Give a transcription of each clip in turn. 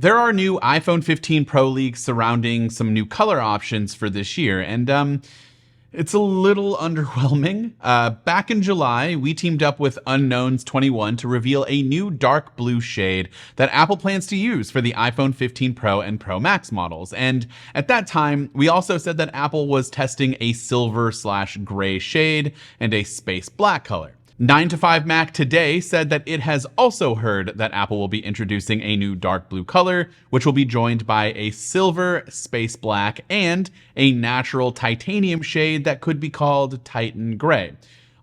There are new iPhone 15 Pro leaks surrounding some new color options for this year, and it's a little underwhelming. Back in July, we teamed up with Unknowns21 to reveal a new dark blue shade that Apple plans to use for the iPhone 15 Pro and Pro Max models. And at that time, we also said that Apple was testing a silver/gray shade and a space black color. 9to5Mac today said that it has also heard that Apple will be introducing a new dark blue color, which will be joined by a silver, space black, and a natural titanium shade that could be called Titan Gray.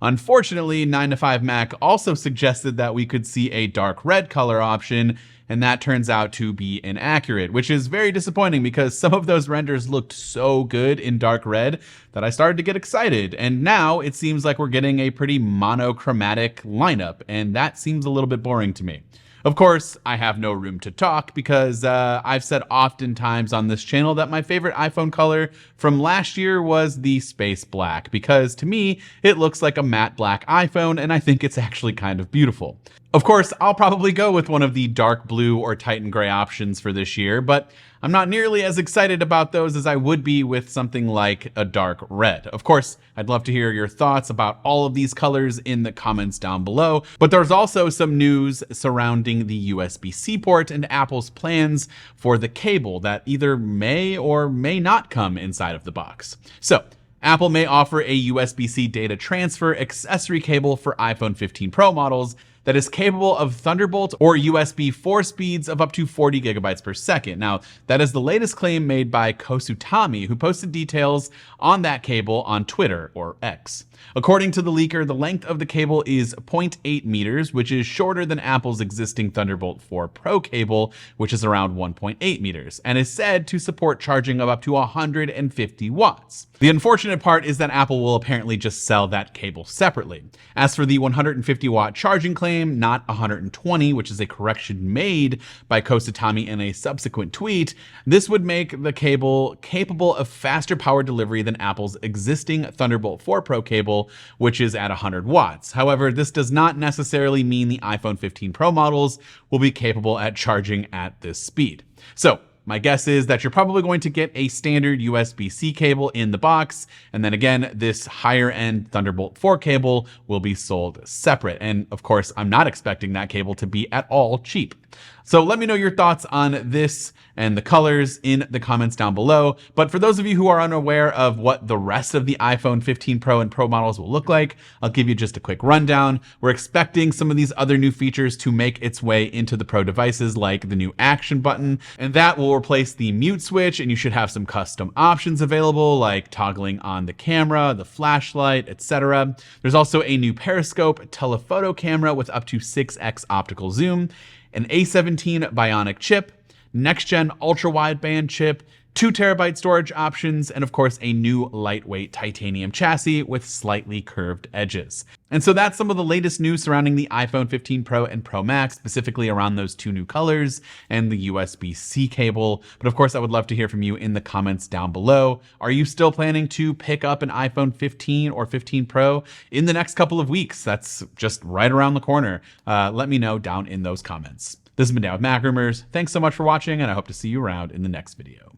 Unfortunately, 9to5Mac also suggested that we could see a dark red color option, and that turns out to be inaccurate, which is very disappointing because some of those renders looked so good in dark red that I started to get excited. And now it seems like we're getting a pretty monochromatic lineup, and that seems a little bit boring to me. Of course, I have no room to talk because I've said oftentimes on this channel that my favorite iPhone color from last year was the space black, because to me, it looks like a matte black iPhone, and I think it's actually kind of beautiful. Of course, I'll probably go with one of the dark blue or Titan Gray options for this year, but I'm not nearly as excited about those as I would be with something like a dark red. Of course, I'd love to hear your thoughts about all of these colors in the comments down below, but there's also some news surrounding the USB-C port and Apple's plans for the cable that either may or may not come inside of the box. So, Apple may offer a USB-C data transfer accessory cable for iPhone 15 Pro models that is capable of Thunderbolt or USB 4 speeds of up to 40 gigabytes per second. Now, that is the latest claim made by Kosutami, who posted details on that cable on Twitter, or X. According to the leaker, the length of the cable is 0.8 meters, which is shorter than Apple's existing Thunderbolt 4 Pro cable, which is around 1.8 meters, and is said to support charging of up to 150 watts. The unfortunate part is that Apple will apparently just sell that cable separately. As for the 150 watt charging claim, not 120, which is a correction made by Kosutami in a subsequent tweet, this would make the cable capable of faster power delivery than Apple's existing Thunderbolt 4 Pro cable, which is at 100 watts. However, this does not necessarily mean the iPhone 15 Pro models will be capable at charging at this speed. So, my guess is that you're probably going to get a standard USB-C cable in the box, and then again, this higher-end Thunderbolt 4 cable will be sold separate. And of course, I'm not expecting that cable to be at all cheap. So let me know your thoughts on this and the colors in the comments down below. But for those of you who are unaware of what the rest of the iPhone 15 Pro and Pro models will look like, I'll give you just a quick rundown. We're expecting some of these other new features to make its way into the Pro devices, like the new action button, and that will replace the mute switch, and you should have some custom options available, like toggling on the camera, the flashlight, etc. There's also a new periscope telephoto camera with up to 6x optical zoom, an A17 Bionic chip, next-gen ultra-wideband chip, 2TB storage options, and of course a new lightweight titanium chassis with slightly curved edges. And so that's some of the latest news surrounding the iPhone 15 Pro and Pro Max, specifically around those two new colors and the USB-C cable. But of course, I would love to hear from you in the comments down below. Are you still planning to pick up an iPhone 15 or 15 Pro in the next couple of weeks? That's just right around the corner. Let me know down in those comments. This has been Dan with Mac Rumors. Thanks so much for watching, and I hope to see you around in the next video.